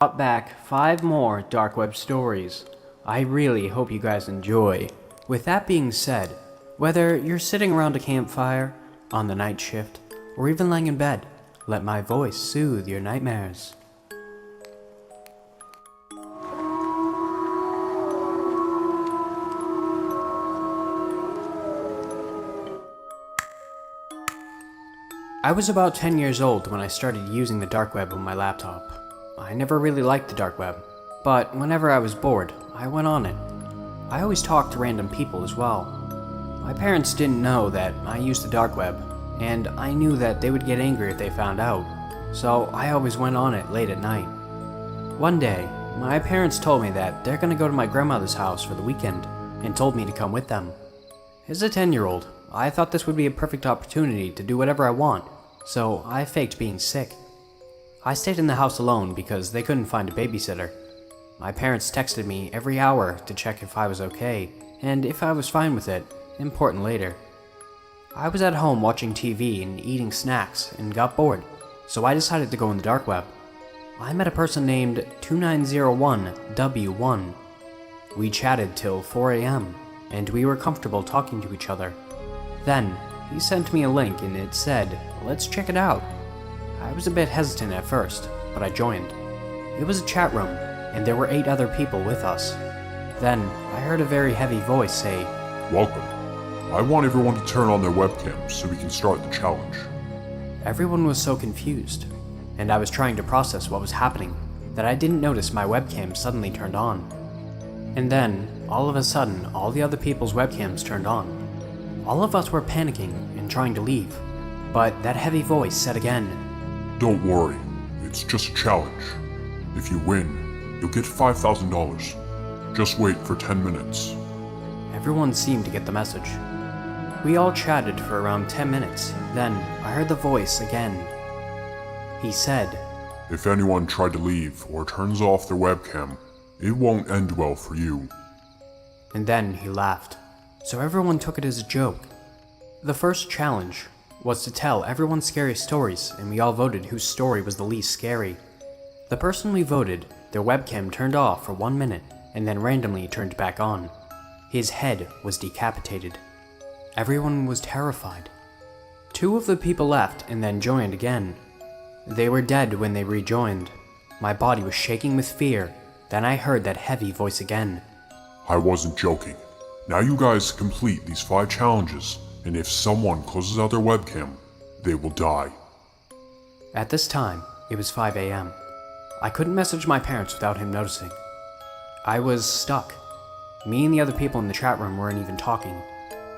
Brought back 5 more dark web stories. I really hope you guys enjoy. With that being said, whether you're sitting around a campfire, on the night shift, or even lying in bed, let my voice soothe your nightmares. I was about 10 years old when I started using the dark web on my laptop. I never really liked the dark web, but whenever I was bored, I went on it. I always talked to random people as well. My parents didn't know that I used the dark web, and I knew that they would get angry if they found out, so I always went on it late at night. One day, my parents told me that they're gonna go to my grandmother's house for the weekend, and told me to come with them. As a 10-year-old, I thought this would be a perfect opportunity to do whatever I want, so I faked being sick. I stayed in the house alone because they couldn't find a babysitter. My parents texted me every hour to check if I was okay, and if I was fine with it, important later. I was at home watching TV and eating snacks and got bored, so I decided to go in the dark web. I met a person named 2901W1. We chatted till 4 a.m., and we were comfortable talking to each other. Then, he sent me a link and it said, "Let's check it out." I was a bit hesitant at first, but I joined. It was a chat room, and there were 8 other people with us. Then, I heard a very heavy voice say, "Welcome. I want everyone to turn on their webcams so we can start the challenge." Everyone was so confused, and I was trying to process what was happening that I didn't notice my webcam suddenly turned on. And then, all of a sudden, all the other people's webcams turned on. All of us were panicking and trying to leave, but that heavy voice said again, "Don't worry, it's just a challenge. If you win, you'll get $5,000. Just wait for 10 minutes. Everyone seemed to get the message. We all chatted for around 10 minutes, then I heard the voice again. He said, If anyone tried to leave or turns off their webcam, it won't end well for you." And then he laughed, so everyone took it as a joke. The first challenge was to tell everyone scary stories, and we all voted whose story was the least scary. The person we voted, their webcam turned off for 1 minute, and then randomly turned back on. His head was decapitated. Everyone was terrified. 2 of the people left and then joined again. They were dead when they rejoined. My body was shaking with fear. Then I heard that heavy voice again. "I wasn't joking. Now you guys complete these 5 challenges, and if someone closes out their webcam, they will die." At this time, it was 5 a.m. I couldn't message my parents without him noticing. I was stuck. Me and the other people in the chat room weren't even talking.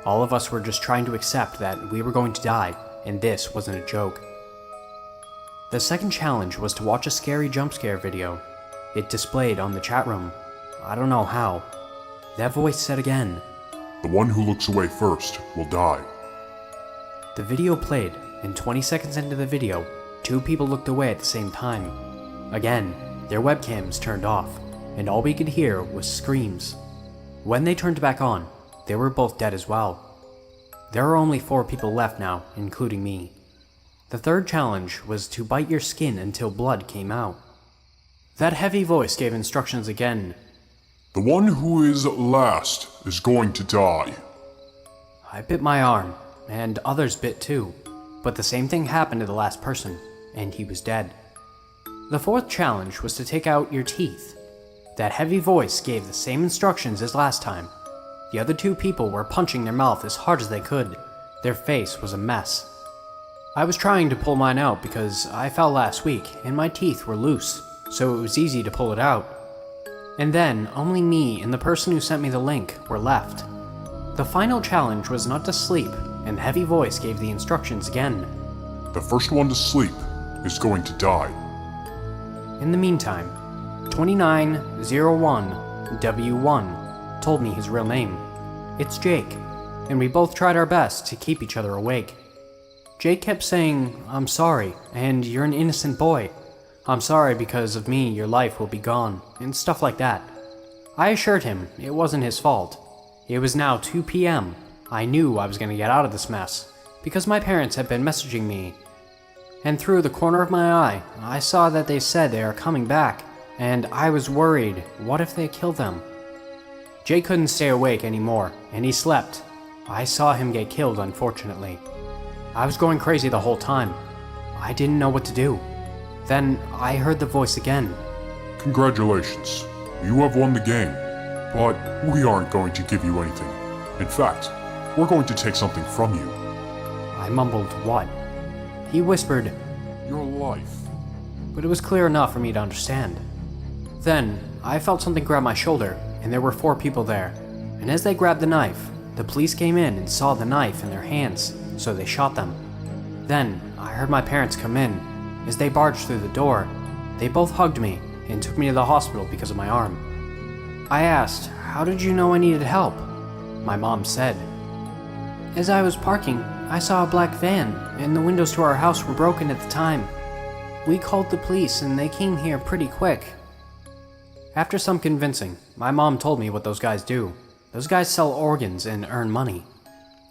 All of us were just trying to accept that we were going to die, and this wasn't a joke. The second challenge was to watch a scary jump scare video. It displayed on the chat room. I don't know how. That voice said again, "The one who looks away first will die." The video played, and 20 seconds into the video, 2 people looked away at the same time. Again, their webcams turned off, and all we could hear was screams. When they turned back on, they were both dead as well. There are only 4 people left now, including me. The third challenge was to bite your skin until blood came out. That heavy voice gave instructions again. "The one who is last is going to die." I bit my arm, and others bit too, but the same thing happened to the last person, and he was dead. The fourth challenge was to take out your teeth. That heavy voice gave the same instructions as last time. The other 2 people were punching their mouth as hard as they could. Their face was a mess. I was trying to pull mine out because I fell last week and my teeth were loose, so it was easy to pull it out. And then only me and the person who sent me the link were left. The final challenge was not to sleep, and the heavy voice gave the instructions again. "The first one to sleep is going to die." In the meantime, 2901W1 told me his real name. It's Jake, and we both tried our best to keep each other awake. Jake kept saying, "I'm sorry, and you're an innocent boy. I'm sorry because of me your life will be gone," and stuff like that. I assured him it wasn't his fault. It was now 2 p.m. I knew I was going to get out of this mess, because my parents had been messaging me. And through the corner of my eye, I saw that they said they are coming back, and I was worried, what if they killed them? Jay couldn't stay awake anymore, and he slept. I saw him get killed, unfortunately. I was going crazy the whole time. I didn't know what to do. Then I heard the voice again. Congratulations, you have won the game, but we aren't going to give you anything. In fact, we're going to take something from you. I mumbled, what? He whispered, Your life. but it was clear enough for me to understand. Then, I felt something grab my shoulder, and there were 4 people there. And as they grabbed the knife, the police came in and saw the knife in their hands, so they shot them. Then, I heard my parents come in. As they barged through the door, they both hugged me and took me to the hospital because of my arm. I asked, how did you know I needed help? My mom said, as I was parking, I saw a black van, and the windows to our house were broken at the time. We called the police and they came here pretty quick. After some convincing, my mom told me what those guys do. Those guys sell organs and earn money.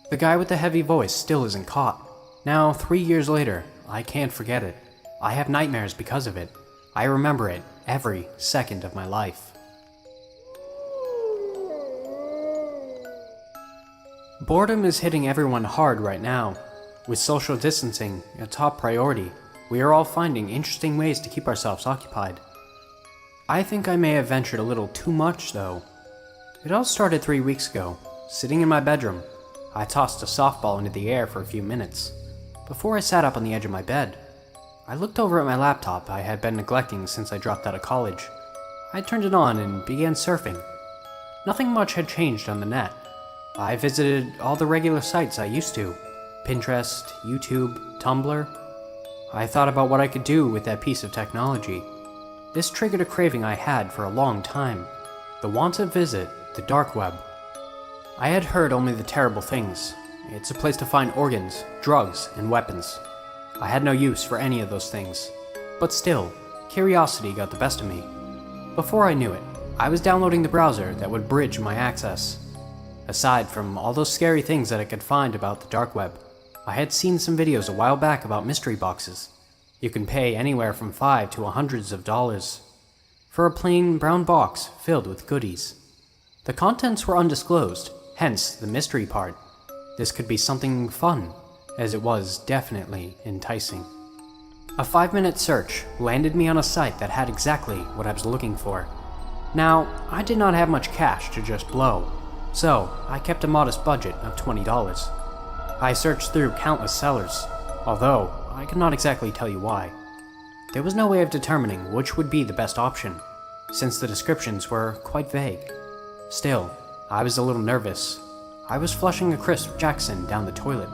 The guy with the heavy voice still isn't caught. Now, 3 years later, I can't forget it. I have nightmares because of it. I remember it every second of my life. Boredom is hitting everyone hard right now. With social distancing a top priority, we are all finding interesting ways to keep ourselves occupied. I think I may have ventured a little too much, though. It all started 3 weeks ago. Sitting in my bedroom, I tossed a softball into the air for a few minutes. Before I sat up on the edge of my bed, I looked over at my laptop I had been neglecting since I dropped out of college. I turned it on and began surfing. Nothing much had changed on the net. I visited all the regular sites I used to. Pinterest, YouTube, Tumblr. I thought about what I could do with that piece of technology. This triggered a craving I had for a long time. The want to visit the dark web. I had heard only the terrible things. It's a place to find organs, drugs, and weapons. I had no use for any of those things. But still, curiosity got the best of me. Before I knew it, I was downloading the browser that would bridge my access. Aside from all those scary things that I could find about the dark web, I had seen some videos a while back about mystery boxes. You can pay anywhere from $5 to hundreds of dollars for a plain brown box filled with goodies. The contents were undisclosed, hence the mystery part. This could be something fun, as it was definitely enticing. A 5-minute search landed me on a site that had exactly what I was looking for. Now, I did not have much cash to just blow, so I kept a modest budget of $20. I searched through countless sellers, although I could not exactly tell you why. There was no way of determining which would be the best option, since the descriptions were quite vague. Still, I was a little nervous. I was flushing a crisp Jackson down the toilet.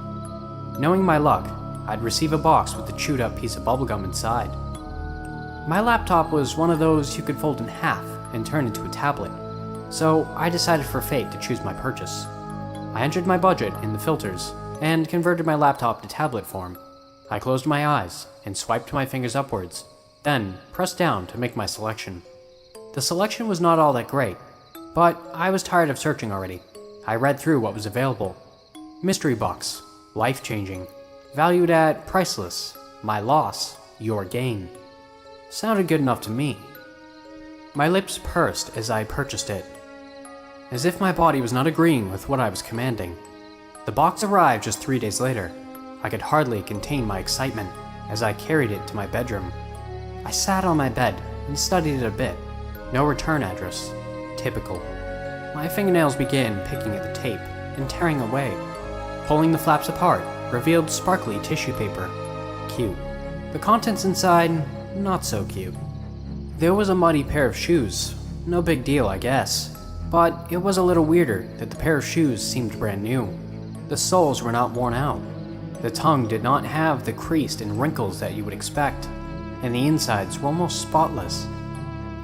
Knowing my luck, I'd receive a box with a chewed up piece of bubblegum inside. My laptop was one of those you could fold in half and turn into a tablet, so I decided for fate to choose my purchase. I entered my budget in the filters and converted my laptop to tablet form. I closed my eyes and swiped my fingers upwards, then pressed down to make my selection. The selection was not all that great, but I was tired of searching already. I read through what was available. Mystery box, life-changing, valued at priceless, my loss, your gain. Sounded good enough to me. My lips pursed as I purchased it, as if my body was not agreeing with what I was commanding. The box arrived just 3 days later. I could hardly contain my excitement as I carried it to my bedroom. I sat on my bed and studied it a bit. No return address. Typical. My fingernails began picking at the tape and tearing away. Pulling the flaps apart revealed sparkly tissue paper. Cute. The contents inside, not so cute. There was a muddy pair of shoes. No big deal, I guess. But it was a little weirder that the pair of shoes seemed brand new. The soles were not worn out. The tongue did not have the crease and wrinkles that you would expect, and the insides were almost spotless.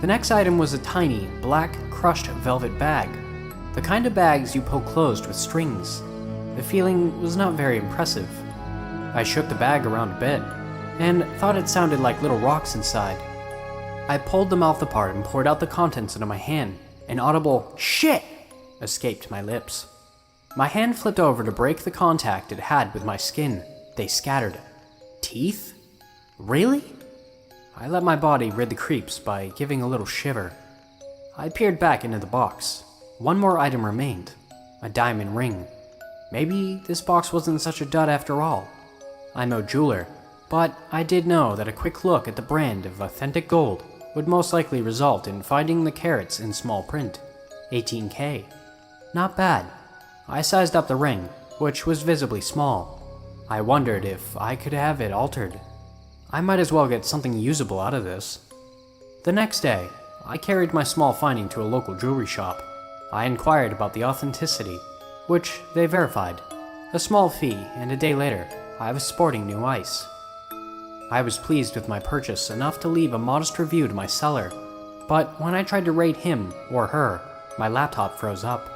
The next item was a tiny, black, crushed velvet bag. The kind of bags you pull closed with strings. The feeling was not very impressive. I shook the bag around a bit, and thought it sounded like little rocks inside. I pulled the mouth apart and poured out the contents into my hand. An audible "shit" escaped my lips. My hand flipped over to break the contact it had with my skin. They scattered. Teeth? Really? I let my body rid the creeps by giving a little shiver. I peered back into the box. One more item remained, a diamond ring. Maybe this box wasn't such a dud after all. I'm no jeweler, but I did know that a quick look at the brand of authentic gold would most likely result in finding the carats in small print. 18K. Not bad. I sized up the ring, which was visibly small. I wondered if I could have it altered. I might as well get something usable out of this. The next day, I carried my small finding to a local jewelry shop. I inquired about the authenticity, which they verified. A small fee, and a day later, I was sporting new ice. I was pleased with my purchase enough to leave a modest review to my seller, but when I tried to rate him or her, my laptop froze up.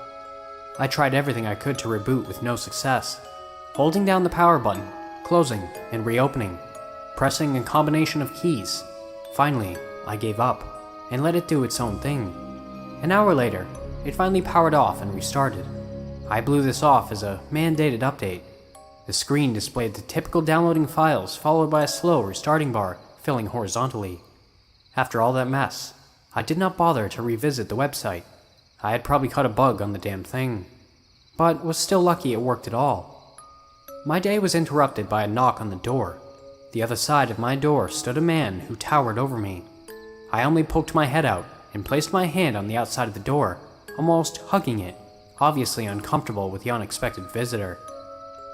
I tried everything I could to reboot with no success, holding down the power button, closing and reopening, pressing a combination of keys. Finally, I gave up and let it do its own thing. An hour later, it finally powered off and restarted. I blew this off as a mandated update. The screen displayed the typical downloading files followed by a slow restarting bar filling horizontally. After all that mess, I did not bother to revisit the website. I had probably caught a bug on the damn thing, but was still lucky it worked at all. My day was interrupted by a knock on the door. The other side of my door stood a man who towered over me. I only poked my head out and placed my hand on the outside of the door, almost hugging it, obviously uncomfortable with the unexpected visitor.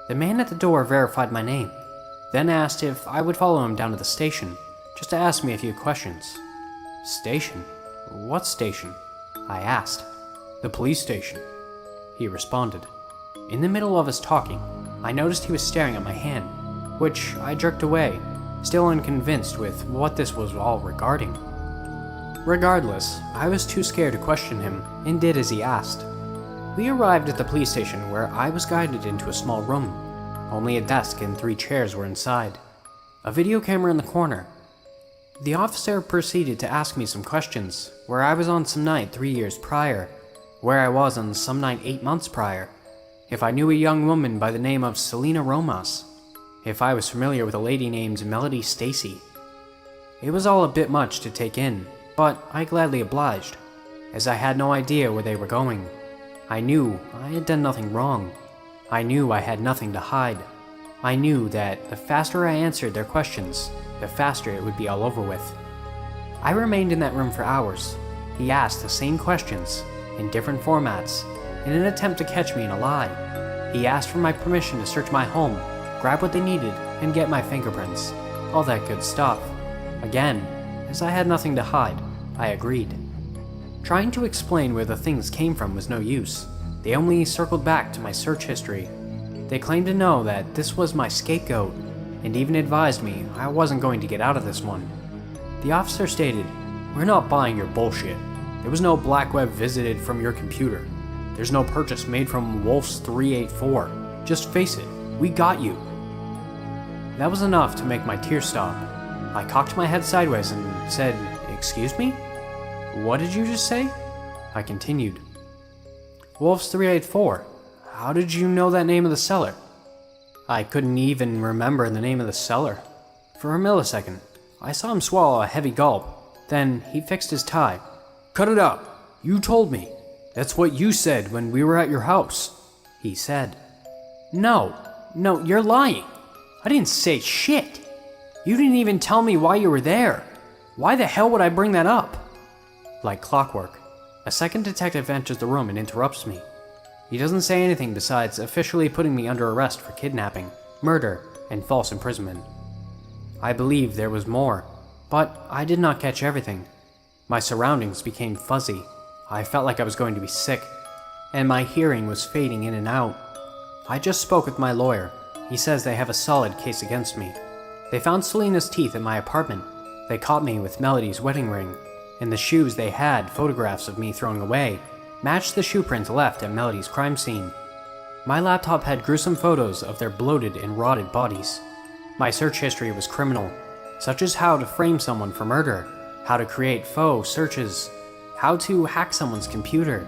The man at the door verified my name, then asked if I would follow him down to the station, just to ask me a few questions. Station? What station? I asked. The police station, he responded. In the middle of us talking, I noticed he was staring at my hand, which I jerked away, still unconvinced with what this was all regarding. Regardless, I was too scared to question him and did as he asked. We arrived at the police station where I was guided into a small room. Only a desk and 3 chairs were inside. A video camera in the corner. The officer proceeded to ask me some questions, where I was on some night 3 years prior, where I was on some night 8 months prior, if I knew a young woman by the name of Selena Romas, if I was familiar with a lady named Melody Stacy. It was all a bit much to take in, but I gladly obliged, as I had no idea where they were going. I knew I had done nothing wrong. I knew I had nothing to hide. I knew that the faster I answered their questions, the faster it would be all over with. I remained in that room for hours. He asked the same questions, in different formats, in an attempt to catch me in a lie. He asked for my permission to search my home, grab what they needed, and get my fingerprints. All that good stuff. Again, as I had nothing to hide, I agreed. Trying to explain where the things came from was no use. They only circled back to my search history. They claimed to know that this was my scapegoat, and even advised me I wasn't going to get out of this one. The officer stated, "We're not buying your bullshit. There was no black web visited from your computer. There's no purchase made from Wolf's 384. Just face it, we got you." That was enough to make my tears stop. I cocked my head sideways and said, "Excuse me? What did you just say?" I continued. "Wolf's 384. How did you know that name of the seller?" I couldn't even remember the name of the seller. For a millisecond, I saw him swallow a heavy gulp. Then he fixed his tie. "Cut it out. You told me. That's what you said when we were at your house," he said. No, you're lying. I didn't say shit. You didn't even tell me why you were there. Why the hell would I bring that up?" Like clockwork, a second detective enters the room and interrupts me. He doesn't say anything besides officially putting me under arrest for kidnapping, murder, and false imprisonment. I believe there was more, but I did not catch everything. My surroundings became fuzzy. I felt like I was going to be sick, and my hearing was fading in and out. I just spoke with my lawyer. He says they have a solid case against me. They found Selena's teeth in my apartment. They caught me with Melody's wedding ring, and the shoes they had photographs of me throwing away matched the shoe prints left at Melody's crime scene. My laptop had gruesome photos of their bloated and rotted bodies. My search history was criminal, such as how to frame someone for murder, how to create faux searches, how to hack someone's computer,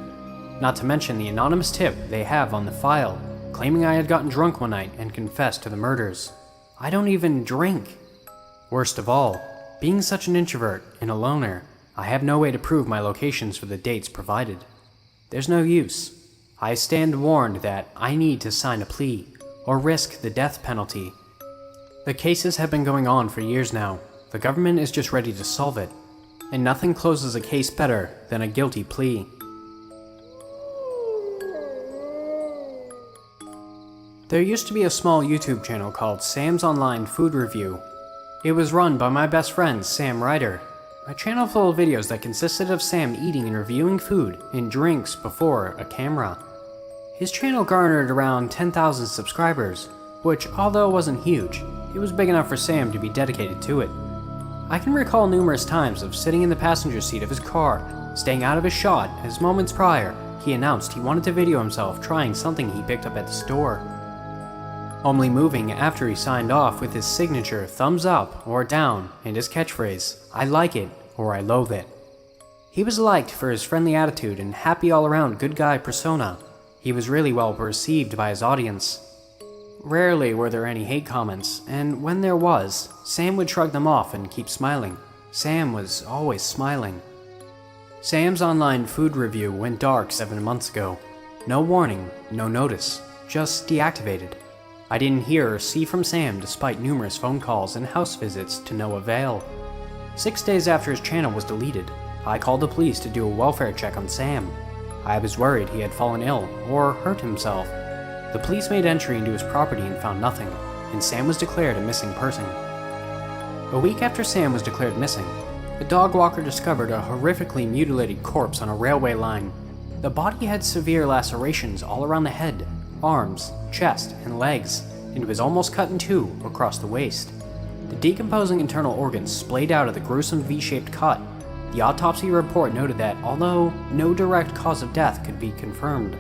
not to mention the anonymous tip they have on the file, claiming I had gotten drunk one night and confessed to the murders. I don't even drink. Worst of all, Being such an introvert and a loner, I have no way to prove my locations for the dates provided. There's no use. I stand warned that I need to sign a plea, or risk the death penalty. The cases have been going on for years now. The government is just ready to solve it, and nothing closes a case better than a guilty plea. There used to be a small YouTube channel called Sam's Online Food Review. It was run by my best friend, Sam Ryder. A channel full of videos that consisted of Sam eating and reviewing food and drinks before a camera. His channel garnered around 10,000 subscribers, which, although it wasn't huge, it was big enough for Sam to be dedicated to it. I can recall numerous times of sitting in the passenger seat of his car, staying out of his shot, as moments prior, he announced he wanted to video himself trying something he picked up at the store. Only moving after he signed off with his signature thumbs up or down and his catchphrase, "I like it" or "I loathe it." He was liked for his friendly attitude and happy all-around good guy persona. He was really well perceived by his audience. Rarely were there any hate comments, and when there was, Sam would shrug them off and keep smiling. Sam was always smiling. Sam's Online Food Review went dark 7 months ago. No warning, no notice, just deactivated. I didn't hear or see from Sam despite numerous phone calls and house visits to no avail. 6 days after his channel was deleted, I called the police to do a welfare check on Sam. I was worried he had fallen ill or hurt himself. The police made entry into his property and found nothing, and Sam was declared a missing person. A week after Sam was declared missing, a dog walker discovered a horrifically mutilated corpse on a railway line. The body had severe lacerations all around the head, arms, chest, and legs, and was almost cut in two across the waist. The decomposing internal organs splayed out of the gruesome V-shaped cut. The autopsy report noted that although no direct cause of death could be confirmed,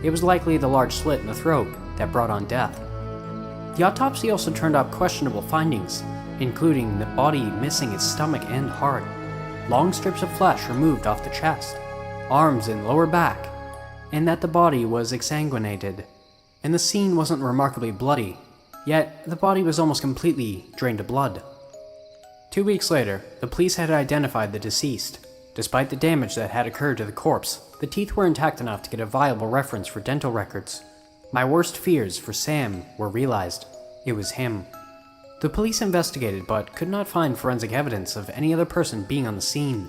it was likely the large slit in the throat that brought on death. The autopsy also turned up questionable findings, including the body missing its stomach and heart, long strips of flesh removed off the chest, arms and lower back, and that the body was exsanguinated. And the scene wasn't remarkably bloody, yet the body was almost completely drained of blood. 2 weeks later, the police had identified the deceased. Despite the damage that had occurred to the corpse, the teeth were intact enough to get a viable reference for dental records. My worst fears for Sam were realized. It was him. The police investigated but could not find forensic evidence of any other person being on the scene.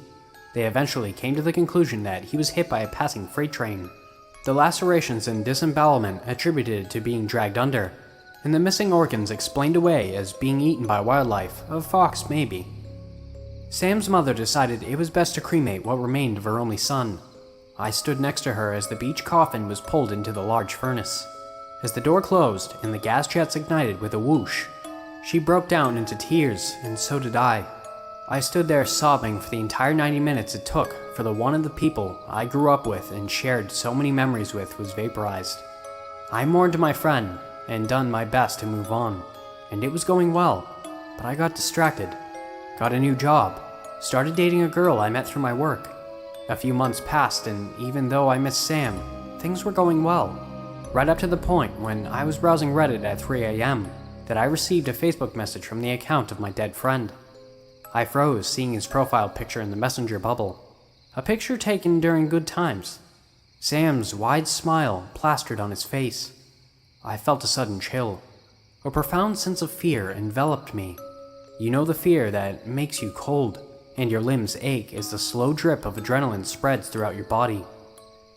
They eventually came to the conclusion that he was hit by a passing freight train. The lacerations and disembowelment attributed to being dragged under, and the missing organs explained away as being eaten by wildlife, a fox maybe. Sam's mother decided it was best to cremate what remained of her only son. I stood next to her as the beach coffin was pulled into the large furnace. As the door closed and the gas jets ignited with a whoosh, she broke down into tears, and so did I. I stood there sobbing for the entire 90 minutes it took for the one of the people I grew up with and shared so many memories with was vaporized. I mourned my friend and done my best to move on, and it was going well, but I got distracted, got a new job, started dating a girl I met through my work. A few months passed, and even though I missed Sam, things were going well, right up to the point when I was browsing Reddit at 3 a.m. that I received a Facebook message from the account of my dead friend. I froze seeing his profile picture in the messenger bubble, a picture taken during good times. Sam's wide smile plastered on his face. I felt a sudden chill. A profound sense of fear enveloped me. You know the fear that makes you cold, and your limbs ache as the slow drip of adrenaline spreads throughout your body.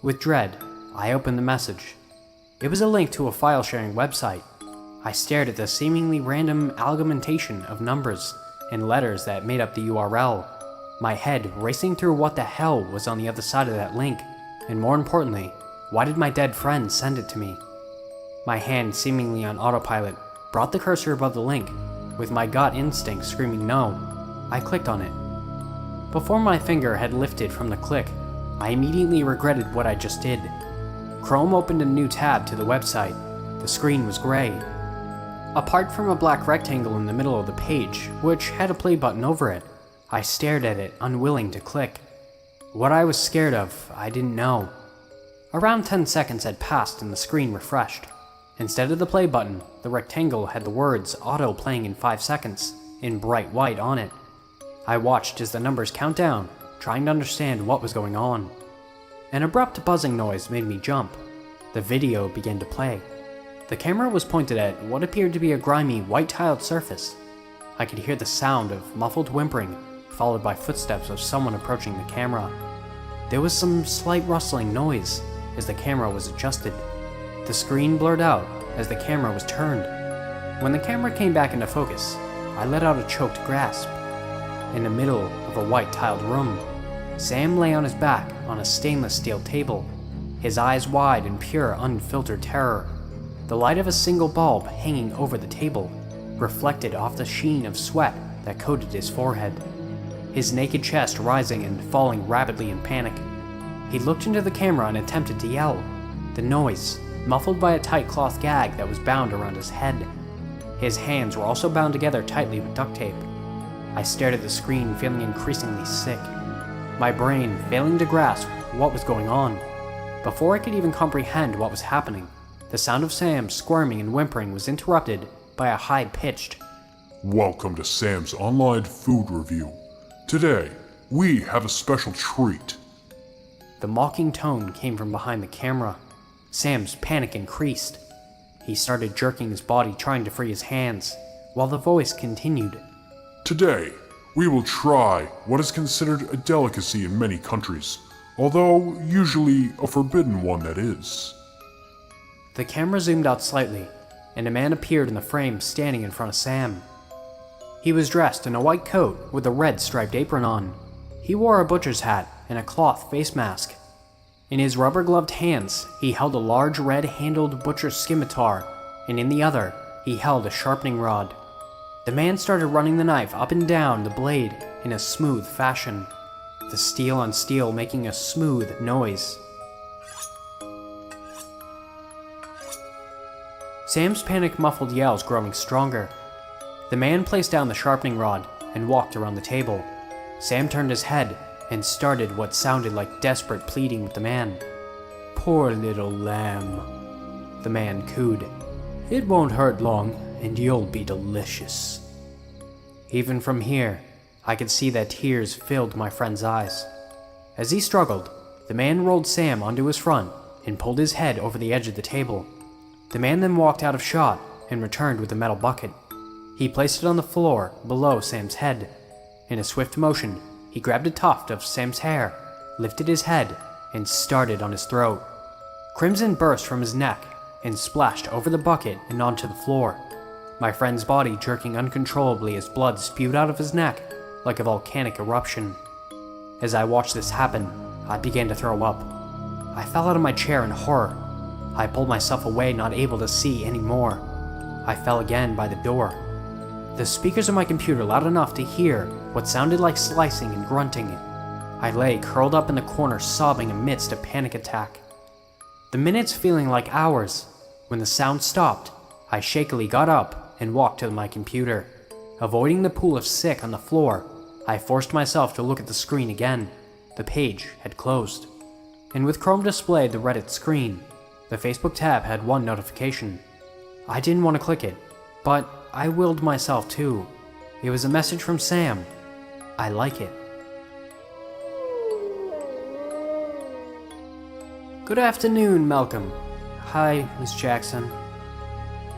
With dread, I opened the message. It was a link to a file-sharing website. I stared at the seemingly random amalgamation of numbers and letters that made up the URL, my head racing through what the hell was on the other side of that link, and more importantly, why did my dead friend send it to me? My hand, seemingly on autopilot, brought the cursor above the link. With my gut instinct screaming no, I clicked on it. Before my finger had lifted from the click, I immediately regretted what I just did. Chrome opened a new tab to the website. The screen was gray. Apart from a black rectangle in the middle of the page, which had a play button over it, I stared at it, unwilling to click. What I was scared of, I didn't know. Around 10 seconds had passed and the screen refreshed. Instead of the play button, the rectangle had the words "auto playing in 5 seconds" in bright white on it. I watched as the numbers count down, trying to understand what was going on. An abrupt buzzing noise made me jump. The video began to play. The camera was pointed at what appeared to be a grimy, white-tiled surface. I could hear the sound of muffled whimpering, followed by footsteps of someone approaching the camera. There was some slight rustling noise as the camera was adjusted. The screen blurred out as the camera was turned. When the camera came back into focus, I let out a choked grasp. In the middle of a white-tiled room, Sam lay on his back on a stainless steel table, his eyes wide in pure, unfiltered terror. The light of a single bulb hanging over the table reflected off the sheen of sweat that coated his forehead, his naked chest rising and falling rapidly in panic. He looked into the camera and attempted to yell, the noise muffled by a tight cloth gag that was bound around his head. His hands were also bound together tightly with duct tape. I stared at the screen, feeling increasingly sick, my brain failing to grasp what was going on. Before I could even comprehend what was happening, the sound of Sam squirming and whimpering was interrupted by a high-pitched, "Welcome to Sam's online food review. Today, we have a special treat." The mocking tone came from behind the camera. Sam's panic increased. He started jerking his body, trying to free his hands, while the voice continued. "Today, we will try what is considered a delicacy in many countries, although usually a forbidden one that is." The camera zoomed out slightly, and a man appeared in the frame standing in front of Sam. He was dressed in a white coat with a red striped apron on. He wore a butcher's hat and a cloth face mask. In his rubber-gloved hands, he held a large red-handled butcher's scimitar, and in the other, he held a sharpening rod. The man started running the knife up and down the blade in a smooth fashion, the steel on steel making a smooth noise. Sam's panic-muffled yells growing stronger. The man placed down the sharpening rod and walked around the table. Sam turned his head and started what sounded like desperate pleading with the man. "Poor little lamb," the man cooed. "It won't hurt long, and you'll be delicious." Even from here, I could see that tears filled my friend's eyes. As he struggled, the man rolled Sam onto his front and pulled his head over the edge of the table. The man then walked out of shot and returned with a metal bucket. He placed it on the floor below Sam's head. In a swift motion, he grabbed a tuft of Sam's hair, lifted his head, and started on his throat. Crimson burst from his neck and splashed over the bucket and onto the floor, my friend's body jerking uncontrollably as blood spewed out of his neck like a volcanic eruption. As I watched this happen, I began to throw up. I fell out of my chair in horror. I pulled myself away, not able to see anymore. I fell again by the door. The speakers of my computer loud enough to hear what sounded like slicing and grunting. I lay curled up in the corner, sobbing amidst a panic attack. The minutes feeling like hours. When the sound stopped, I shakily got up and walked to my computer. Avoiding the pool of sick on the floor, I forced myself to look at the screen again. The page had closed. And with Chrome displayed the Reddit screen, the Facebook tab had one notification. I didn't want to click it, but I willed myself to. It was a message from Sam. I like it. Good afternoon, Malcolm. Hi, Miss Jackson.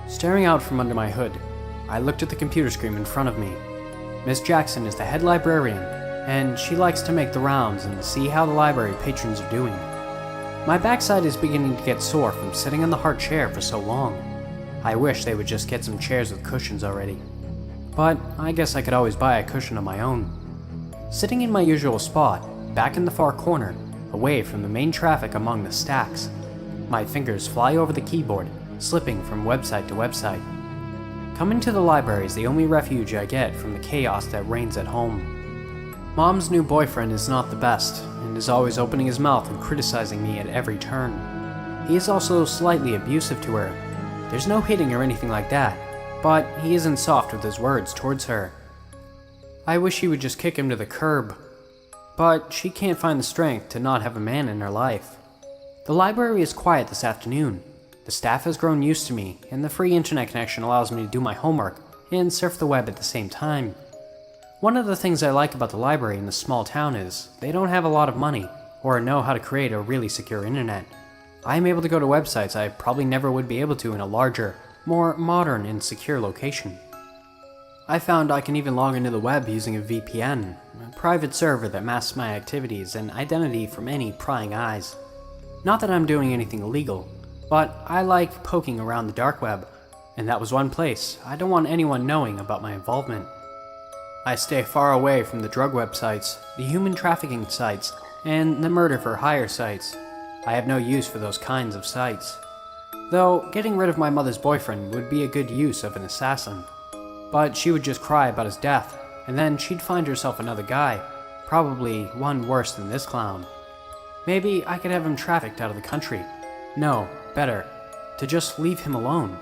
Staring out from under my hood, I looked at the computer screen in front of me. Miss Jackson is the head librarian, and she likes to make the rounds and see how the library patrons are doing. My backside is beginning to get sore from sitting on the hard chair for so long. I wish they would just get some chairs with cushions already. But I guess I could always buy a cushion of my own. Sitting in my usual spot, back in the far corner, away from the main traffic among the stacks, my fingers fly over the keyboard, slipping from website to website. Coming to the library is the only refuge I get from the chaos that reigns at home. Mom's new boyfriend is not the best, and is always opening his mouth and criticizing me at every turn. He is also slightly abusive to her. There's no hitting or anything like that, but he isn't soft with his words towards her. I wish he would just kick him to the curb, but she can't find the strength to not have a man in her life. The library is quiet this afternoon. The staff has grown used to me, and the free internet connection allows me to do my homework and surf the web at the same time. One of the things I like about the library in this small town is they don't have a lot of money or know how to create a really secure internet. I am able to go to websites I probably never would be able to in a larger, more modern and secure location. I found I can even log into the web using a VPN, a private server that masks my activities and identity from any prying eyes. Not that I'm doing anything illegal, but I like poking around the dark web, and that was one place I don't want anyone knowing about my involvement. I stay far away from the drug websites, the human trafficking sites, and the murder for hire sites. I have no use for those kinds of sites. Though, getting rid of my mother's boyfriend would be a good use of an assassin. But she would just cry about his death, and then she'd find herself another guy, probably one worse than this clown. Maybe I could have him trafficked out of the country. No, better, to just leave him alone.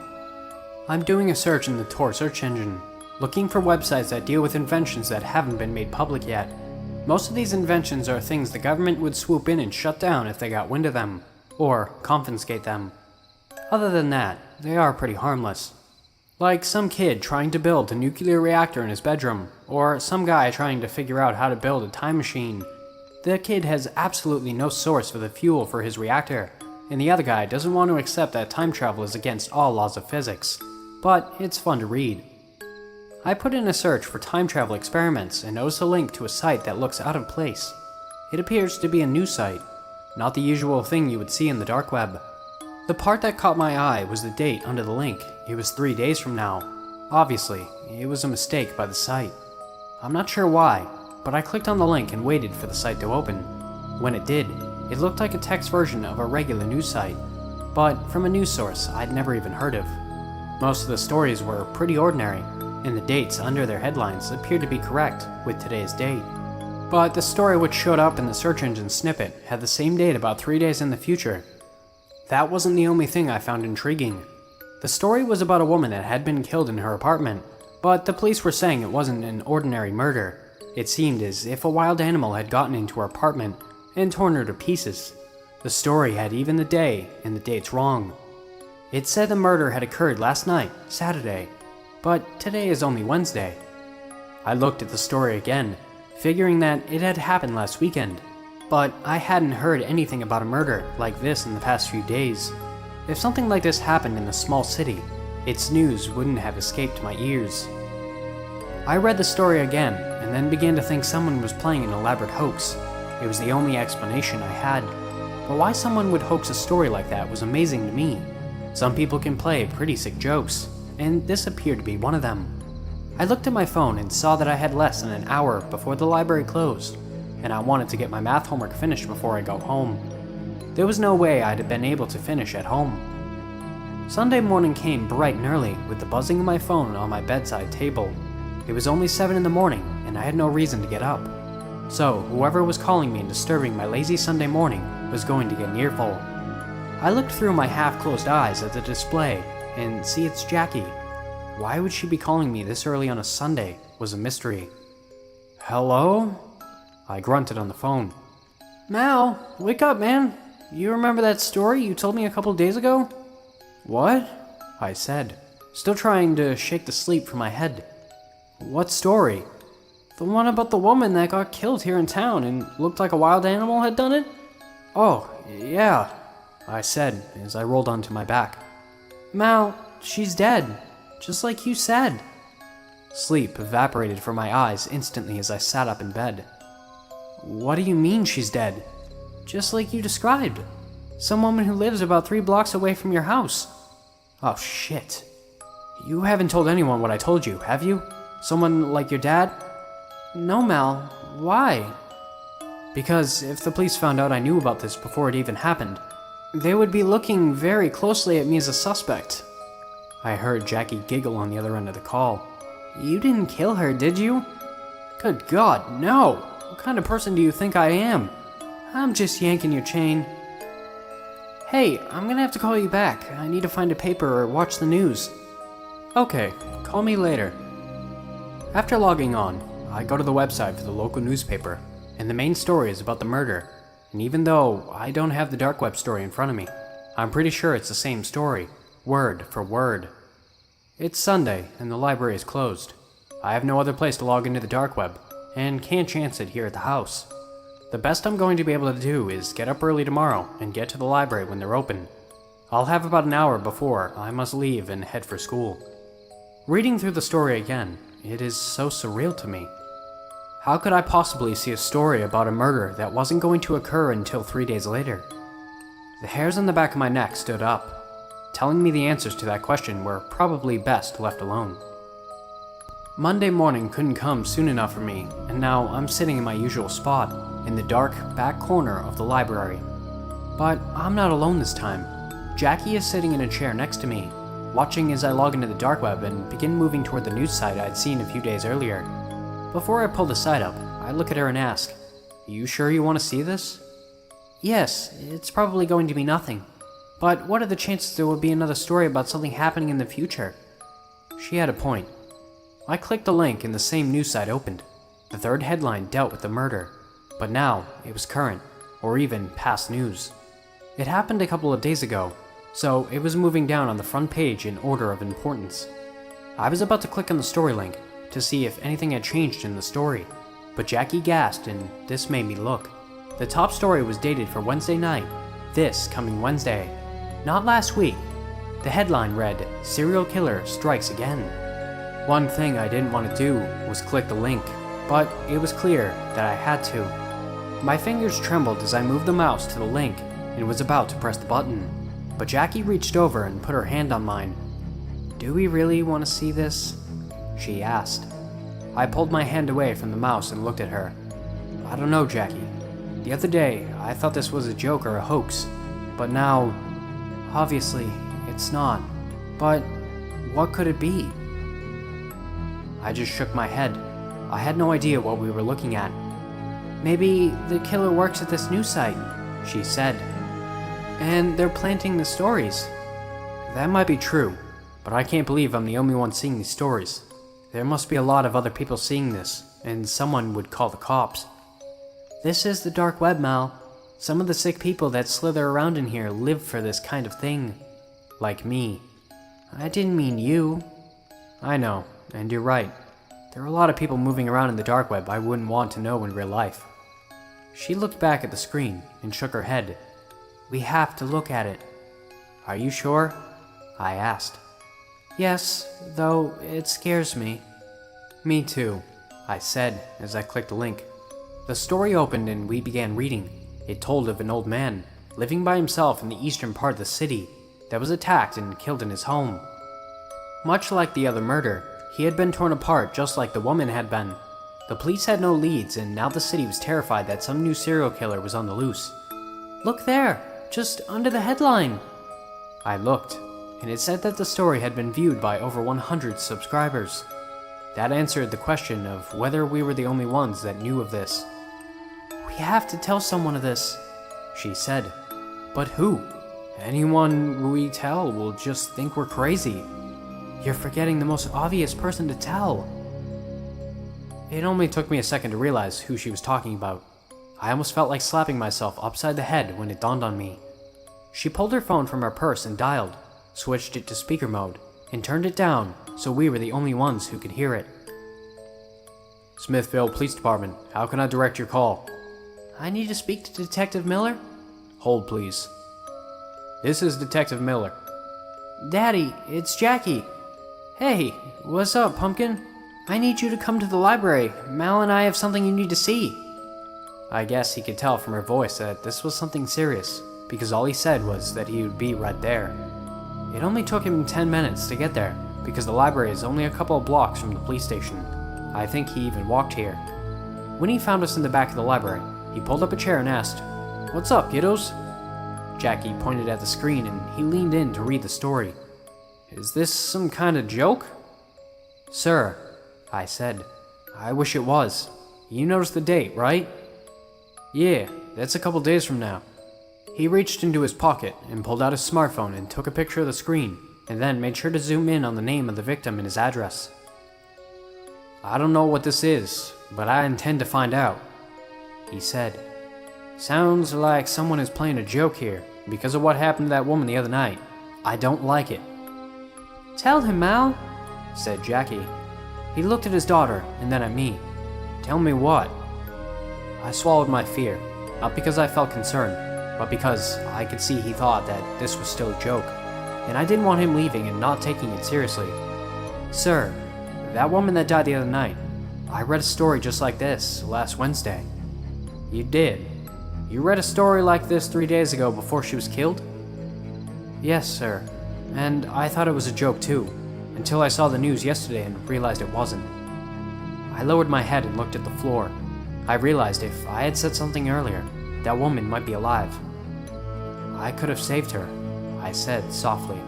I'm doing a search in the Tor search engine, looking for websites that deal with inventions that haven't been made public yet. Most of these inventions are things the government would swoop in and shut down if they got wind of them, or confiscate them. Other than that, they are pretty harmless. Like some kid trying to build a nuclear reactor in his bedroom, or some guy trying to figure out how to build a time machine. The kid has absolutely no source for the fuel for his reactor, and the other guy doesn't want to accept that time travel is against all laws of physics. But it's fun to read. I put in a search for time travel experiments and noticed a link to a site that looks out of place. It appears to be a news site, not the usual thing you would see in the dark web. The part that caught my eye was the date under the link. It was 3 days from now. Obviously, it was a mistake by the site. I'm not sure why, but I clicked on the link and waited for the site to open. When it did, it looked like a text version of a regular news site, but from a news source I'd never even heard of. Most of the stories were pretty ordinary, and the dates under their headlines appeared to be correct with today's date. But the story which showed up in the search engine snippet had the same date about 3 days in the future. That wasn't the only thing I found intriguing. The story was about a woman that had been killed in her apartment, but the police were saying it wasn't an ordinary murder. It seemed as if a wild animal had gotten into her apartment and torn her to pieces. The story had even the day and the dates wrong. It said the murder had occurred last night, Saturday, but today is only Wednesday. I looked at the story again, figuring that it had happened last weekend, but I hadn't heard anything about a murder like this in the past few days. If something like this happened in a small city, its news wouldn't have escaped my ears. I read the story again, and then began to think someone was playing an elaborate hoax. It was the only explanation I had. But why someone would hoax a story like that was amazing to me. Some people can play pretty sick jokes, and this appeared to be one of them. I looked at my phone and saw that I had less than an hour before the library closed, and I wanted to get my math homework finished before I go home. There was no way I'd have been able to finish at home. Sunday morning came bright and early with the buzzing of my phone on my bedside table. It was only 7 in the morning, and I had no reason to get up. So whoever was calling me and disturbing my lazy Sunday morning was going to get an earful. I looked through my half-closed eyes at the display, and see, it's Jackie. Why would she be calling me this early on a Sunday was a mystery. Hello? I grunted on the phone. Mal, wake up, man. You remember that story you told me a couple days ago? What? I said, still trying to shake the sleep from my head. What story? The one about the woman that got killed here in town and looked like a wild animal had done it? Oh, yeah, I said as I rolled onto my back. Mal, she's dead, just like you said. Sleep evaporated from my eyes instantly as I sat up in bed. What do you mean she's dead? Just like you described. Some woman who lives about 3 blocks away from your house. Oh shit. You haven't told anyone what I told you, have you? Someone like your dad? No, Mal. Why? Because if the police found out I knew about this before it even happened, they would be looking very closely at me as a suspect. I heard Jackie giggle on the other end of the call. You didn't kill her, did you? Good God, no! What kind of person do you think I am? I'm just yanking your chain. Hey, I'm gonna have to call you back. I need to find a paper or watch the news. Okay, call me later. After logging on, I go to the website for the local newspaper, and the main story is about the murder. And even though I don't have the dark web story in front of me, I'm pretty sure it's the same story, word for word. It's Sunday, and the library is closed. I have no other place to log into the dark web, and can't chance it here at the house. The best I'm going to be able to do is get up early tomorrow and get to the library when they're open. I'll have about an hour before I must leave and head for school. Reading through the story again, it is so surreal to me. How could I possibly see a story about a murder that wasn't going to occur until 3 days later? The hairs on the back of my neck stood up, telling me the answers to that question were probably best left alone. Monday morning couldn't come soon enough for me, and now I'm sitting in my usual spot, in the dark back corner of the library. But I'm not alone this time. Jackie is sitting in a chair next to me, watching as I log into the dark web and begin moving toward the news site I'd seen a few days earlier. Before I pull the site up, I look at her and ask, "You sure you want to see this?" "Yes, it's probably going to be nothing. But what are the chances there will be another story about something happening in the future?" She had a point. I clicked the link and the same news site opened. The third headline dealt with the murder, but now it was current, or even past news. It happened a couple of days ago, so it was moving down on the front page in order of importance. I was about to click on the story link to see if anything had changed in the story, but Jackie gasped and this made me look. The top story was dated for Wednesday night, this coming Wednesday, not last week. The headline read, "Serial Killer Strikes Again." One thing I didn't want to do was click the link, but it was clear that I had to. My fingers trembled as I moved the mouse to the link and was about to press the button, but Jackie reached over and put her hand on mine. "Do we really want to see this?" she asked. I pulled my hand away from the mouse and looked at her. "I don't know, Jackie. The other day, I thought this was a joke or a hoax, but now, obviously, it's not. But what could it be?" I just shook my head. I had no idea what we were looking at. "Maybe the killer works at this news site," she said. "And they're planting the stories." "That might be true, but I can't believe I'm the only one seeing these stories. There must be a lot of other people seeing this, and someone would call the cops." "This is the dark web, Mal. Some of the sick people that slither around in here live for this kind of thing. Like me." "I didn't mean you." "I know, and you're right. There are a lot of people moving around in the dark web I wouldn't want to know in real life." She looked back at the screen and shook her head. "We have to look at it." "Are you sure?" I asked. "Yes, though it scares me." "Me too," I said as I clicked the link. The story opened and we began reading. It told of an old man living by himself in the eastern part of the city that was attacked and killed in his home. Much like the other murder, he had been torn apart just like the woman had been. The police had no leads, and now the city was terrified that some new serial killer was on the loose. "Look there, just under the headline." I looked, and it said that the story had been viewed by over 100 subscribers. That answered the question of whether we were the only ones that knew of this. "We have to tell someone of this," she said. "But who? Anyone we tell will just think we're crazy." "You're forgetting the most obvious person to tell." It only took me a second to realize who she was talking about. I almost felt like slapping myself upside the head when it dawned on me. She pulled her phone from her purse and dialed, switched it to speaker mode, and turned it down so we were the only ones who could hear it. "Smithville Police Department, how can I direct your call?" "I need to speak to Detective Miller." "Hold, please." "This is Detective Miller." "Daddy, it's Jackie." "Hey, what's up, Pumpkin? I need you to come to the library. Mal and I have something you need to see." I guess he could tell from her voice that this was something serious, because all he said was that he would be right there. It only took him 10 minutes to get there, because the library is only a couple of blocks from the police station. I think he even walked here. When he found us in the back of the library, he pulled up a chair and asked, "What's up, kiddos?" Jackie pointed at the screen and he leaned in to read the story. "Is this some kind of joke?" "Sir," I said, "I wish it was. You noticed the date, right?" "Yeah, that's a couple days from now." He reached into his pocket and pulled out his smartphone and took a picture of the screen, and then made sure to zoom in on the name of the victim and his address. "I don't know what this is, but I intend to find out," he said. "Sounds like someone is playing a joke here because of what happened to that woman the other night. I don't like it." "Tell him, Mal," said Jackie. He looked at his daughter and then at me. Tell me what? I swallowed my fear, not because I felt concerned, but because I could see he thought that this was still a joke, and I didn't want him leaving and not taking it seriously. Sir, that woman that died the other night, I read a story just like this last Wednesday. You did? You read a story like this 3 days ago before she was killed? Yes, sir, and I thought it was a joke too, until I saw the news yesterday and realized it wasn't. I lowered my head and looked at the floor. I realized if I had said something earlier, that woman might be alive. I could have saved her, I said softly.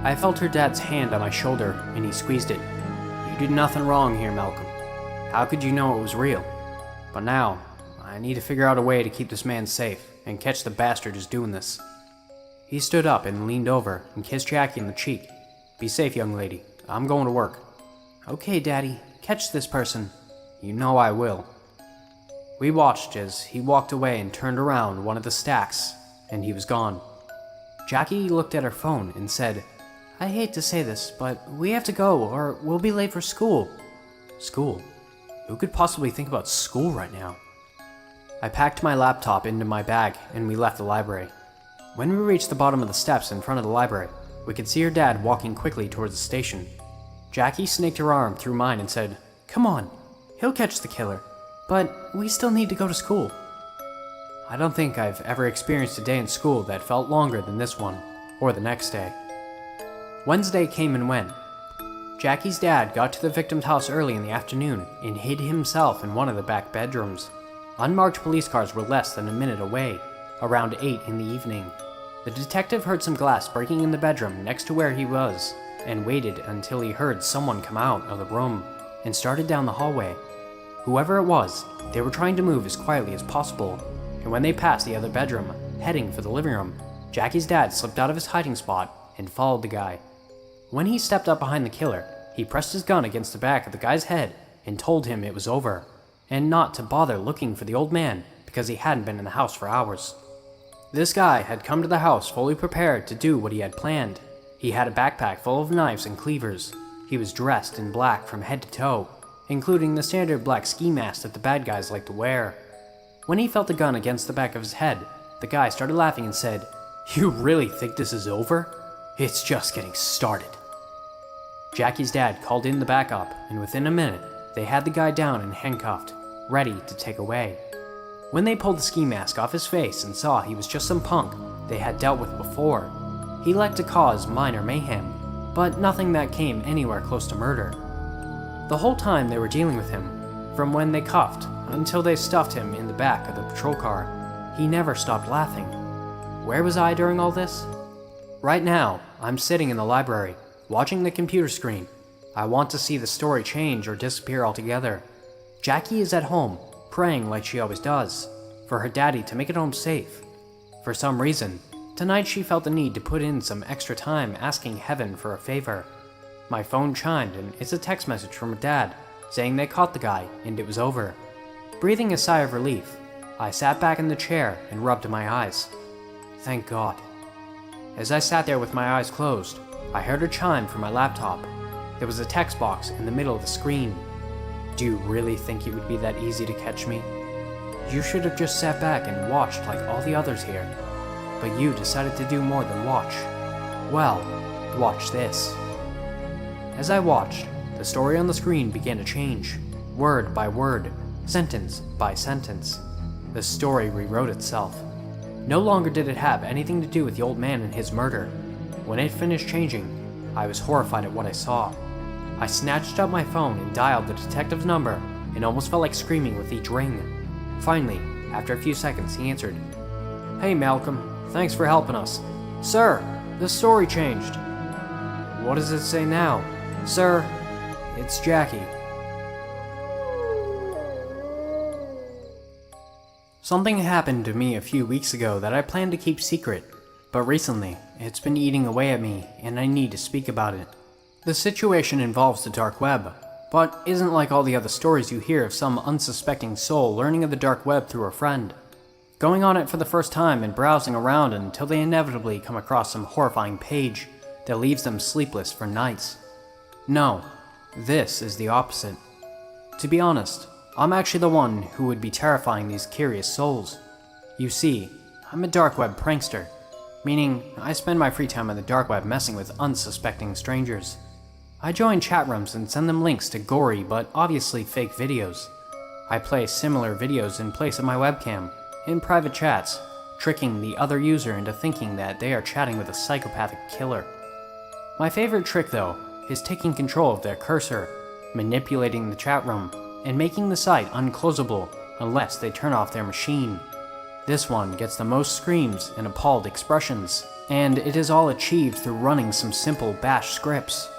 I felt her dad's hand on my shoulder and he squeezed it. You did nothing wrong here, Malcolm. How could you know it was real? But now, I need to figure out a way to keep this man safe and catch the bastard who's doing this. He stood up and leaned over and kissed Jackie in the cheek. Be safe, young lady. I'm going to work. Okay, Daddy. Catch this person. You know I will. We watched as he walked away and turned around one of the stacks, and he was gone. Jackie looked at her phone and said, I hate to say this, but we have to go or we'll be late for school. School? Who could possibly think about school right now? I packed my laptop into my bag and we left the library. When we reached the bottom of the steps in front of the library, we could see her dad walking quickly towards the station. Jackie snaked her arm through mine and said, Come on, he'll catch the killer, but we still need to go to school. I don't think I've ever experienced a day in school that felt longer than this one, or the next day. Wednesday came and went. Jackie's dad got to the victim's house early in the afternoon and hid himself in one of the back bedrooms. Unmarked police cars were less than a minute away, around 8 in the evening. The detective heard some glass breaking in the bedroom next to where he was, and waited until he heard someone come out of the room, and started down the hallway. Whoever it was, they were trying to move as quietly as possible, and when they passed the other bedroom, heading for the living room, Jackie's dad slipped out of his hiding spot and followed the guy. When he stepped up behind the killer, he pressed his gun against the back of the guy's head and told him it was over, and not to bother looking for the old man because he hadn't been in the house for hours. This guy had come to the house fully prepared to do what he had planned. He had a backpack full of knives and cleavers. He was dressed in black from head to toe, including the standard black ski mask that the bad guys like to wear. When he felt the gun against the back of his head, the guy started laughing and said, You really think this is over? It's just getting started. Jackie's dad called in the backup, and within a minute, they had the guy down and handcuffed, ready to take away. When they pulled the ski mask off his face and saw he was just some punk they had dealt with before, he liked to cause minor mayhem, but nothing that came anywhere close to murder. The whole time they were dealing with him, from when they cuffed until they stuffed him in the back of the patrol car, he never stopped laughing. Where was I during all this? Right now, I'm sitting in the library, watching the computer screen. I want to see the story change or disappear altogether. Jackie is at home, praying like she always does, for her daddy to make it home safe. For some reason, tonight she felt the need to put in some extra time asking heaven for a favor. My phone chimed and it's a text message from her dad, saying they caught the guy and it was over. Breathing a sigh of relief, I sat back in the chair and rubbed my eyes. Thank God. As I sat there with my eyes closed, I heard a chime from my laptop. There was a text box in the middle of the screen. Do you really think it would be that easy to catch me? You should have just sat back and watched like all the others here. But you decided to do more than watch. Well, watch this. As I watched, the story on the screen began to change, word by word, sentence by sentence. The story rewrote itself. No longer did it have anything to do with the old man and his murder. When it finished changing, I was horrified at what I saw. I snatched up my phone and dialed the detective's number and almost felt like screaming with each ring. Finally, after a few seconds, he answered. Hey Malcolm, thanks for helping us. Sir, the story changed. What does it say now? Sir, it's Jackie. Something happened to me a few weeks ago that I planned to keep secret, but recently, it's been eating away at me and I need to speak about it. The situation involves the dark web, but isn't like all the other stories you hear of some unsuspecting soul learning of the dark web through a friend, going on it for the first time and browsing around until they inevitably come across some horrifying page that leaves them sleepless for nights. No, This is the opposite. To be honest, I'm actually the one who would be terrifying these curious souls. You see, I'm a dark web prankster, meaning I spend my free time on the dark web messing with unsuspecting strangers. I join chat rooms and send them links to gory but obviously fake videos. I play similar videos in place of my webcam, in private chats, tricking the other user into thinking that they are chatting with a psychopathic killer. My favorite trick, though, is taking control of their cursor, manipulating the chat room, and making the site unclosable unless they turn off their machine. This one gets the most screams and appalled expressions, and it is all achieved through running some simple bash scripts.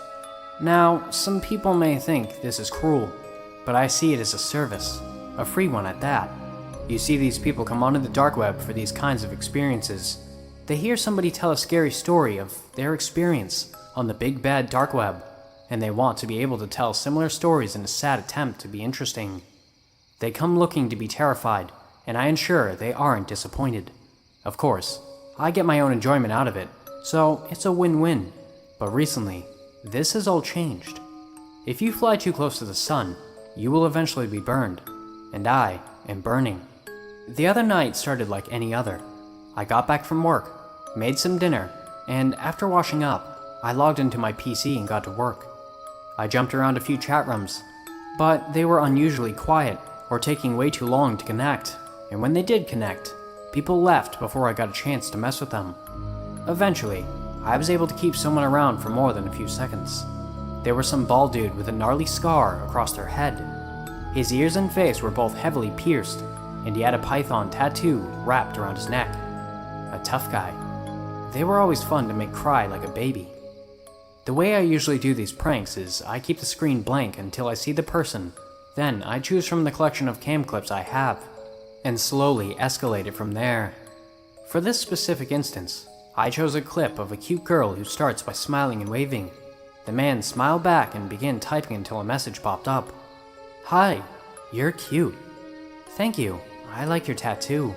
Now, some people may think this is cruel, but I see it as a service, a free one at that. You see, these people come onto the dark web for these kinds of experiences. They hear somebody tell a scary story of their experience on the big bad dark web, and they want to be able to tell similar stories in a sad attempt to be interesting. They come looking to be terrified, and I ensure they aren't disappointed. Of course, I get my own enjoyment out of it, so it's a win-win. But recently, this has all changed. If you fly too close to the sun, you will eventually be burned, and I am burning. The other night started like any other. I got back from work, made some dinner, and after washing up, I logged into my PC and got to work. I jumped around a few chat rooms, but they were unusually quiet or taking way too long to connect, and when they did connect, people left before I got a chance to mess with them. Eventually, I was able to keep someone around for more than a few seconds. There was some bald dude with a gnarly scar across their head. His ears and face were both heavily pierced, and he had a python tattoo wrapped around his neck. A tough guy. They were always fun to make cry like a baby. The way I usually do these pranks is I keep the screen blank until I see the person, then I choose from the collection of cam clips I have, and slowly escalate it from there. For this specific instance, I chose a clip of a cute girl who starts by smiling and waving. The man smiled back and began typing until a message popped up. "Hi, you're cute. Thank you, I like your tattoo."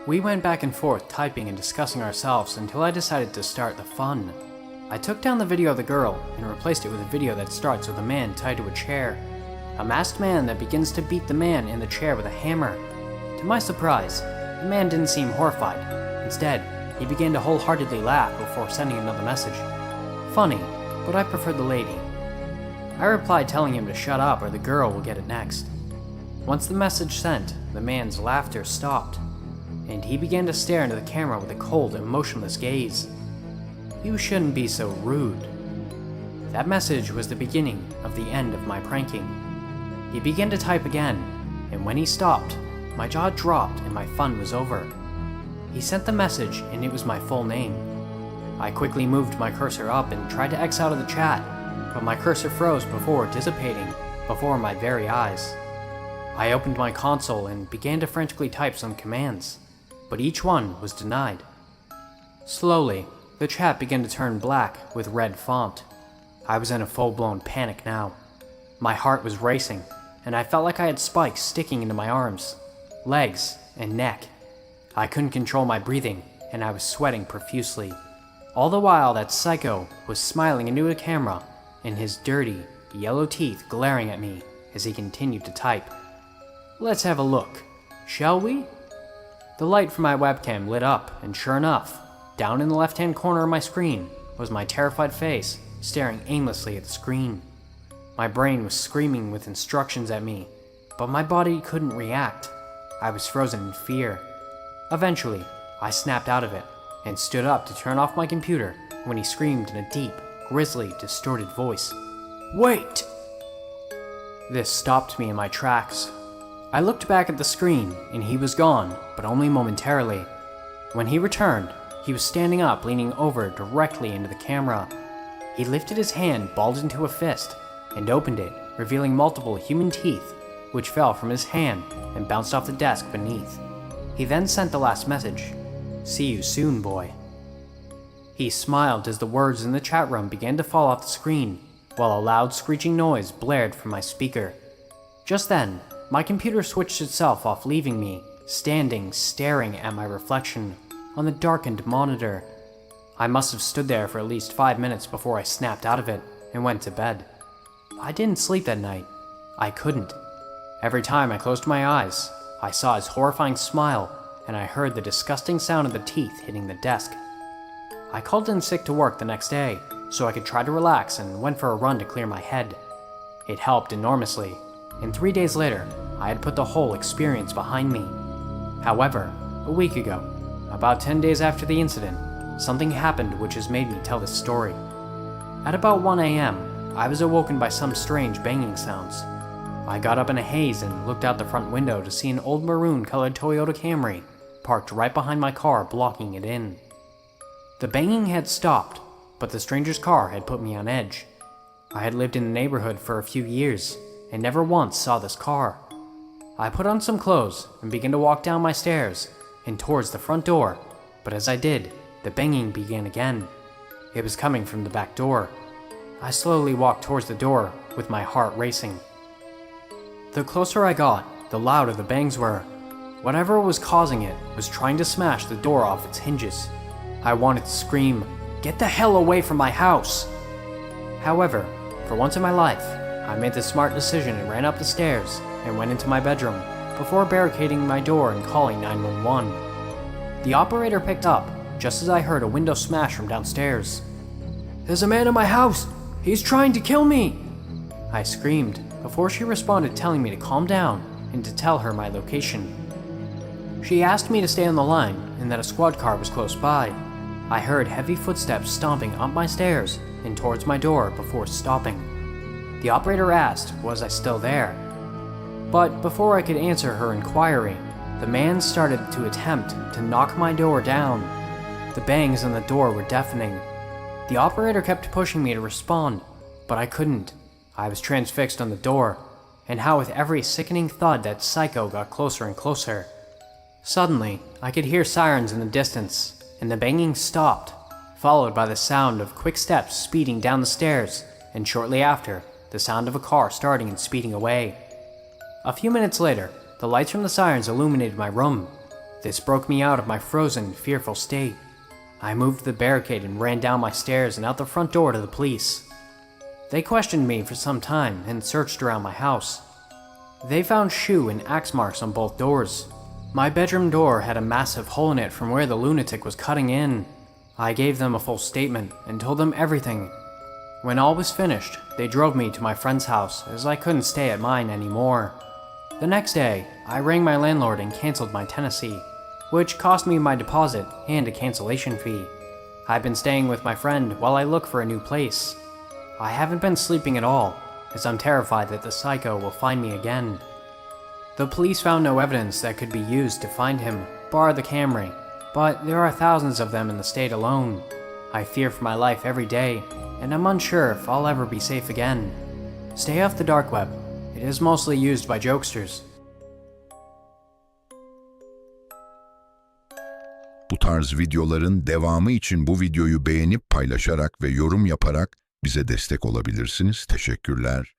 We went back and forth typing and discussing ourselves until I decided to start the fun. I took down the video of the girl and replaced it with a video that starts with a man tied to a chair. A masked man that begins to beat the man in the chair with a hammer. To my surprise, the man didn't seem horrified. Instead, he began to wholeheartedly laugh before sending another message. Funny, but I preferred the lady. I replied telling him to shut up or the girl will get it next. Once the message sent, the man's laughter stopped, and he began to stare into the camera with a cold, emotionless gaze. "You shouldn't be so rude." That message was the beginning of the end of my pranking. He began to type again, and when he stopped, my jaw dropped and my fun was over. He sent the message and it was my full name. I quickly moved my cursor up and tried to X out of the chat, but my cursor froze before dissipating before my very eyes. I opened my console and began to frantically type some commands, but each one was denied. Slowly, the chat began to turn black with red font. I was in a full-blown panic now. My heart was racing, and I felt like I had spikes sticking into my arms, legs, and neck. I couldn't control my breathing, and I was sweating profusely. All the while, that psycho was smiling into a camera, and his dirty, yellow teeth glaring at me as he continued to type. "Let's have a look, shall we?" The light from my webcam lit up, and sure enough, down in the left-hand corner of my screen was my terrified face, staring aimlessly at the screen. My brain was screaming with instructions at me, but my body couldn't react. I was frozen in fear. Eventually, I snapped out of it, and stood up to turn off my computer when he screamed in a deep, grisly, distorted voice. "Wait!" This stopped me in my tracks. I looked back at the screen, and he was gone, but only momentarily. When he returned, he was standing up, leaning over directly into the camera. He lifted his hand, balled into a fist, and opened it, revealing multiple human teeth, which fell from his hand and bounced off the desk beneath. He then sent the last message, "See you soon, boy." He smiled as the words in the chat room began to fall off the screen, while a loud screeching noise blared from my speaker. Just then, my computer switched itself off, leaving me standing, staring at my reflection on the darkened monitor. I must have stood there for at least 5 minutes before I snapped out of it and went to bed. I didn't sleep that night. I couldn't. Every time I closed my eyes, I saw his horrifying smile, and I heard the disgusting sound of the teeth hitting the desk. I called in sick to work the next day, so I could try to relax and went for a run to clear my head. It helped enormously, and 3 days later, I had put the whole experience behind me. However, a week ago, about 10 days after the incident, something happened which has made me tell this story. At about 1 a.m., I was awoken by some strange banging sounds. I got up in a haze and looked out the front window to see an old maroon-colored Toyota Camry parked right behind my car, blocking it in. The banging had stopped, but the stranger's car had put me on edge. I had lived in the neighborhood for a few years and never once saw this car. I put on some clothes and began to walk down my stairs and towards the front door, but as I did, the banging began again. It was coming from the back door. I slowly walked towards the door with my heart racing. The closer I got, the louder the bangs were. Whatever was causing it was trying to smash the door off its hinges. I wanted to scream, "Get the hell away from my house!" However, for once in my life, I made the smart decision and ran up the stairs and went into my bedroom before barricading my door and calling 911. The operator picked up just as I heard a window smash from downstairs. "There's a man in my house! He's trying to kill me!" I screamed before she responded, telling me to calm down and to tell her my location. She asked me to stay on the line and that a squad car was close by. I heard heavy footsteps stomping up my stairs and towards my door before stopping. The operator asked, was I still there? But before I could answer her inquiry, the man started to attempt to knock my door down. The bangs on the door were deafening. The operator kept pushing me to respond, but I couldn't. I was transfixed on the door, and how with every sickening thud that psycho got closer and closer. Suddenly, I could hear sirens in the distance, and the banging stopped, followed by the sound of quick steps speeding down the stairs, and shortly after, the sound of a car starting and speeding away. A few minutes later, the lights from the sirens illuminated my room. This broke me out of my frozen, fearful state. I moved the barricade and ran down my stairs and out the front door to the police. They questioned me for some time and searched around my house. They found shoe and axe marks on both doors. My bedroom door had a massive hole in it from where the lunatic was cutting in. I gave them a full statement and told them everything. When all was finished, they drove me to my friend's house as I couldn't stay at mine anymore. The next day, I rang my landlord and canceled my tenancy, which cost me my deposit and a cancellation fee. I've been staying with my friend while I look for a new place. I haven't been sleeping at all, as I'm terrified that the psycho will find me again. The police found no evidence that could be used to find him, bar the Camry, but there are thousands of them in the state alone. I fear for my life every day, and I'm unsure if I'll ever be safe again. Stay off the dark web. It is mostly used by jokesters. Bu tarz videoların devamı için bu videoyu beğenip paylaşarak ve yorum yaparak bize destek olabilirsiniz. Teşekkürler.